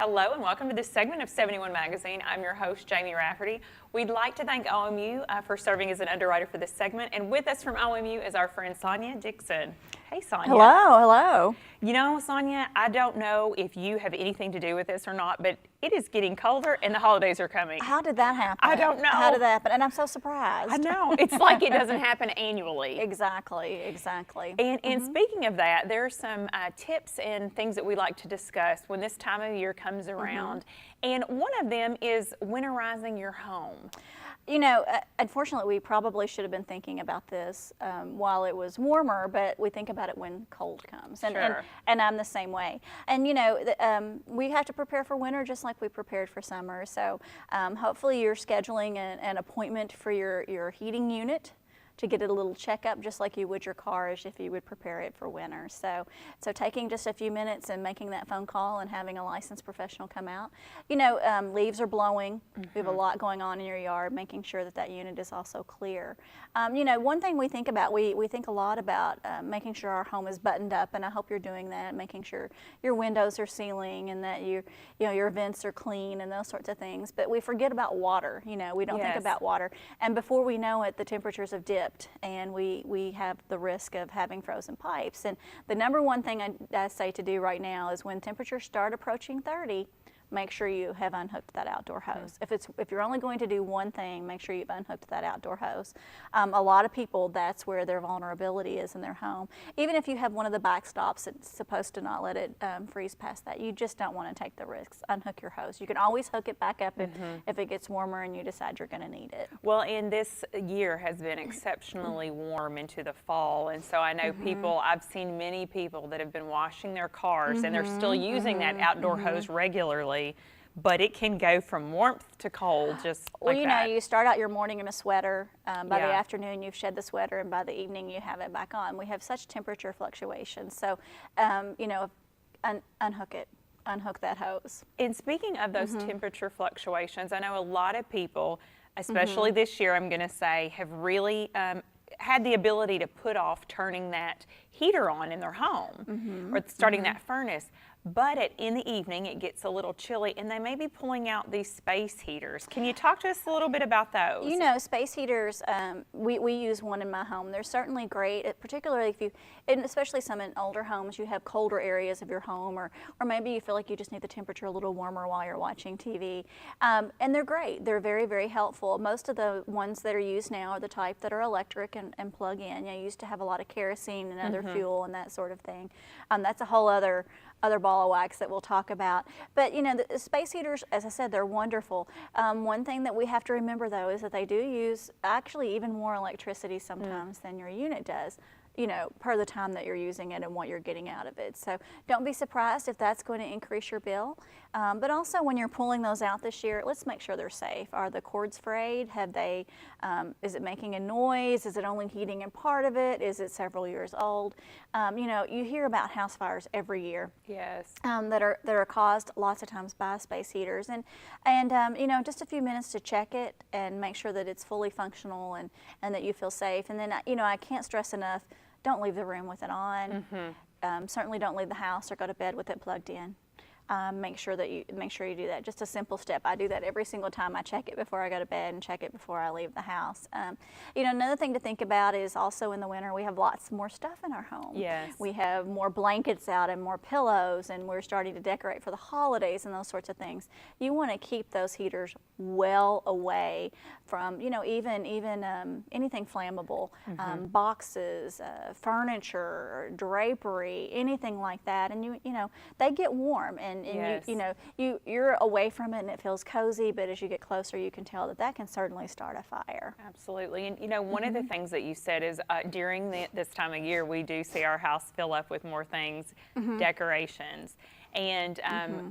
Hello and welcome to this segment of 71 Magazine. I'm your host, Jamie Rafferty. We'd like to thank OMU for serving as an underwriter for this segment. And with us from OMU is our friend Sonia Dixon. Hey, Sonia. Hello. You know, Sonia, I don't know if you have anything to do with this or not, but it is getting colder and the holidays are coming. How did that happen? I don't know. How did that happen? And I'm so surprised. I know. It's like it doesn't happen annually. Exactly. And speaking of that, there are some tips and things that we like to discuss when this time of year comes around. And one of them is winterizing your home. You know, unfortunately, we probably should have been thinking about this while it was warmer, but we think about it when cold comes. And I'm the same way. And, you know, we have to prepare for winter just like we prepared for summer. So hopefully you're scheduling an appointment for your heating unit to get a little checkup, just like you would your car as if you would prepare it for winter. So taking just a few minutes and making that phone call and having a licensed professional come out. You know, leaves are blowing. We have a lot going on in your yard, making sure that unit is also clear. You know, one thing we think about, we think a lot about making sure our home is buttoned up, and I hope you're doing that, making sure your windows are sealing and that your vents are clean and those sorts of things. But we forget about water. You know, we don't think about water. And before we know it, the temperatures have dipped, and we have the risk of having frozen pipes. And the number one thing I say to do right now is when temperatures start approaching 30, make sure you have unhooked that outdoor hose. If you're only going to do one thing, make sure you've unhooked that outdoor hose. A lot of people, that's where their vulnerability is in their home. Even if you have one of the backstops that's supposed to not let it freeze past that, you just don't want to take the risks. Unhook your hose. You can always hook it back up if it gets warmer and you decide you're going to need it. Well, and this year has been exceptionally warm into the fall, and so I know people, I've seen many people that have been washing their cars and they're still using that outdoor hose regularly. But it can go from warmth to cold just well, like you that. know, you start out your morning in a sweater. By the afternoon, you've shed the sweater, and by the evening, you have it back on. We have such temperature fluctuations. So, you know, unhook it. Unhook that hose. And speaking of those temperature fluctuations, I know a lot of people, especially this year, I'm going to say, have really had the ability to put off turning that heater on in their home or starting that furnace. But in the evening, it gets a little chilly, and they may be pulling out these space heaters. Can you talk to us a little bit about those? You know, space heaters, we use one in my home. They're certainly great, particularly if and especially some in older homes, you have colder areas of your home, or maybe you feel like you just need the temperature a little warmer while you're watching TV. And they're great. They're very, very helpful. Most of the ones that are used now are the type that are electric and plug in. You know, you used to have a lot of kerosene and other fuel and that sort of thing. That's a whole other ball of wax that we'll talk about. But you know, the space heaters, as I said, they're wonderful. One thing that we have to remember though is that they do use actually even more electricity sometimes than your unit does, you know, per the time that you're using it and what you're getting out of it. So don't be surprised if that's going to increase your bill. But also when you're pulling those out this year, let's make sure they're safe. Are the cords frayed? Have they, is it making a noise? Is it only heating in part of it? Is it several years old? You know, you hear about house fires every year. Yes. That are caused lots of times by space heaters. And you know, just a few minutes to check it and make sure that it's fully functional and that you feel safe. And then, you know, I can't stress enough, don't leave the room with it on. Certainly don't leave the house or go to bed with it plugged in. Make sure you do that. Just a simple step. I do that every single time. I check it before I go to bed and check it before I leave the house. You know, another thing to think about is also in the winter we have lots more stuff in our home. Yes. We have more blankets out and more pillows, and we're starting to decorate for the holidays and those sorts of things. You want to keep those heaters well away from, you know, even anything flammable, boxes, furniture, drapery, anything like that. And you know, they get warm, and you know, you're away from it and it feels cozy, but as you get closer, you can tell that can certainly start a fire. Absolutely. And you know, one of the things that you said is during this time of year, we do see our house fill up with more things, decorations. And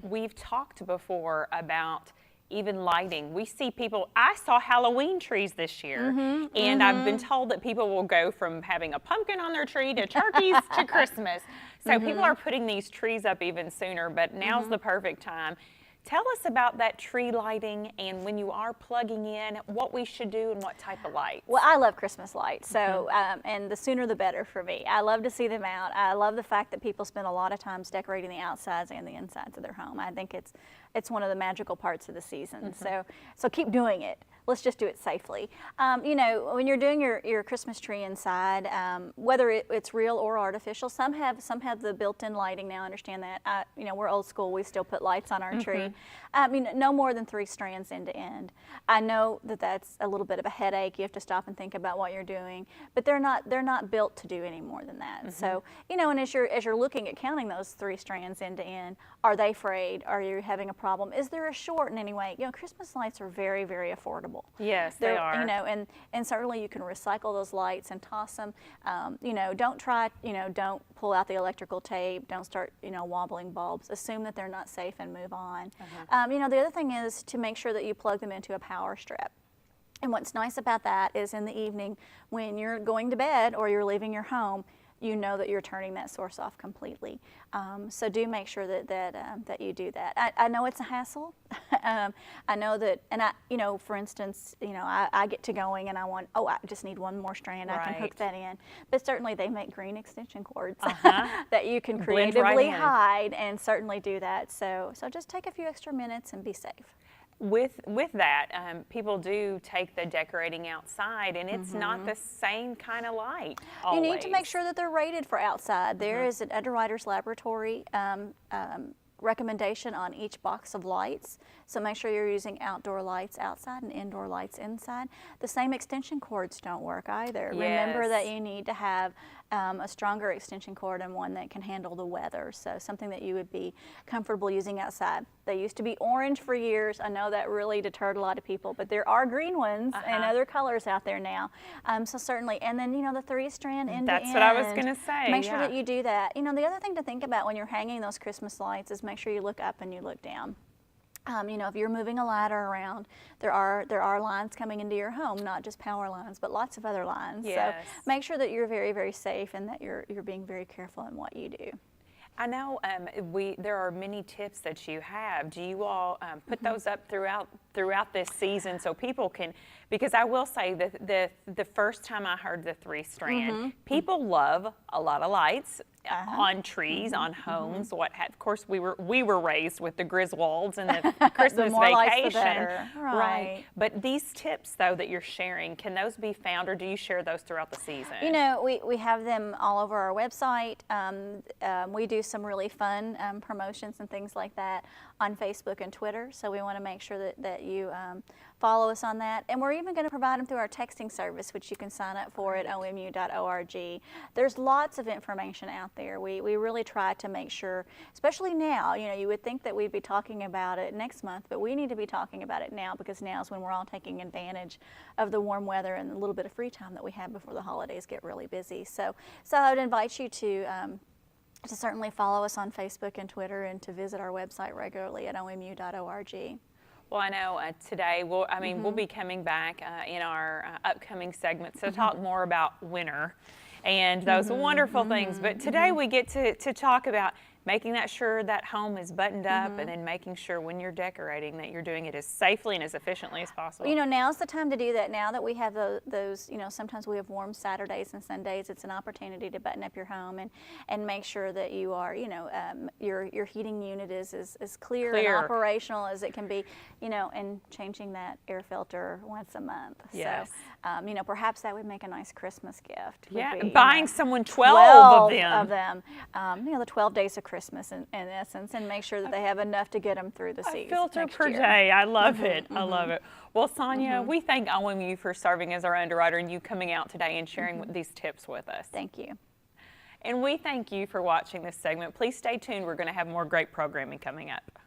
we've talked before about even lighting. We see people, I saw Halloween trees this year, and I've been told that people will go from having a pumpkin on their tree to turkeys to Christmas. So people are putting these trees up even sooner, but now's the perfect time. Tell us about that tree lighting, and when you are plugging in, what we should do and what type of lights. Well, I love Christmas lights, so and the sooner the better for me. I love to see them out. I love the fact that people spend a lot of times decorating the outsides and the insides of their home. I think it's it's one of the magical parts of the season. So keep doing it. Let's just do it safely. You know, when you're doing your Christmas tree inside, whether it's real or artificial, some have the built-in lighting now. I understand that. You know, we're old school. We still put lights on our tree. I mean, no more than 3 strands end to end. I know that that's a little bit of a headache. You have to stop and think about what you're doing, but they're not built to do any more than that. So, you know, and as you're looking at counting those 3 strands end to end, are they frayed? Are you having a problem? Is there a short in any way? You know, Christmas lights are very, very affordable. Yes, they are. You know, and certainly you can recycle those lights and toss them. You know, don't pull out the electrical tape. Don't start, you know, wobbling bulbs. Assume that they're not safe and move on. You know, the other thing is to make sure that you plug them into a power strip. And what's nice about that is in the evening when you're going to bed or you're leaving your home, you know that you're turning that source off completely. So do make sure that you do that. I know it's a hassle. I know that, and you know, for instance, you know, I get to going and I just need one more strand. I can hook that in. But certainly they make green extension cords that you can creatively hide and certainly do that. So just take a few extra minutes and be safe. With that, people do take the decorating outside, and it's not the same kind of light always. You need to make sure that they're rated for outside. There is an Underwriters Laboratory recommendation on each box of lights. So make sure you're using outdoor lights outside and indoor lights inside. The same extension cords don't work either. Yes. Remember that you need to have a stronger extension cord and one that can handle the weather. So something that you would be comfortable using outside. They used to be orange for years. I know that really deterred a lot of people, but there are green ones and other colors out there now. So certainly, and then, you know, the 3-strand end to end. That's what I was going to say. Make sure that you do that. You know, the other thing to think about when you're hanging those Christmas lights is make sure you look up and you look down. You know, if you're moving a ladder around, there are lines coming into your home, not just power lines, but lots of other lines. Yes. So make sure that you're very, very safe and that you're being very careful in what you do. I know there are many tips that you have. Do you all put those up throughout this season so people can? Because I will say that the first time I heard the 3-strand, people love a lot of lights on trees, on homes. Of course, we were raised with the Griswolds and the Christmas the more vacation, lights, the better. Right. But these tips, though, that you're sharing, can those be found, or do you share those throughout the season? You know, we have them all over our website. We do some really fun promotions and things like that on Facebook and Twitter. So we want to make sure that you follow us on that. And we're even going to provide them through our texting service, which you can sign up for at OMU.org. There's lots of information out there. We really try to make sure, especially now, you know, you would think that we'd be talking about it next month, but we need to be talking about it now because now is when we're all taking advantage of the warm weather and a little bit of free time that we have before the holidays get really busy. So I would invite you to certainly follow us on Facebook and Twitter and to visit our website regularly at OMU.org. Well, I know today we'll be coming back in our upcoming segments to talk more about winter and those wonderful things. But today we get to talk about making sure that home is buttoned up and then making sure when you're decorating that you're doing it as safely and as efficiently as possible. You know, now's the time to do that. Now that we have those, you know, sometimes we have warm Saturdays and Sundays, it's an opportunity to button up your home and make sure that you are, you know, your heating unit is as clear and operational as it can be, you know, and changing that air filter once a month. Yes. So, you know, perhaps that would make a nice Christmas gift. Yeah, be, buying someone 12 of them. You know, the 12 days of Christmas in essence, and make sure that they have enough to get them through the season. A filter per day. I love it. I love it. Well, Sonia, we thank OMU for serving as our underwriter and you coming out today and sharing these tips with us. Thank you. And we thank you for watching this segment. Please stay tuned. We're going to have more great programming coming up.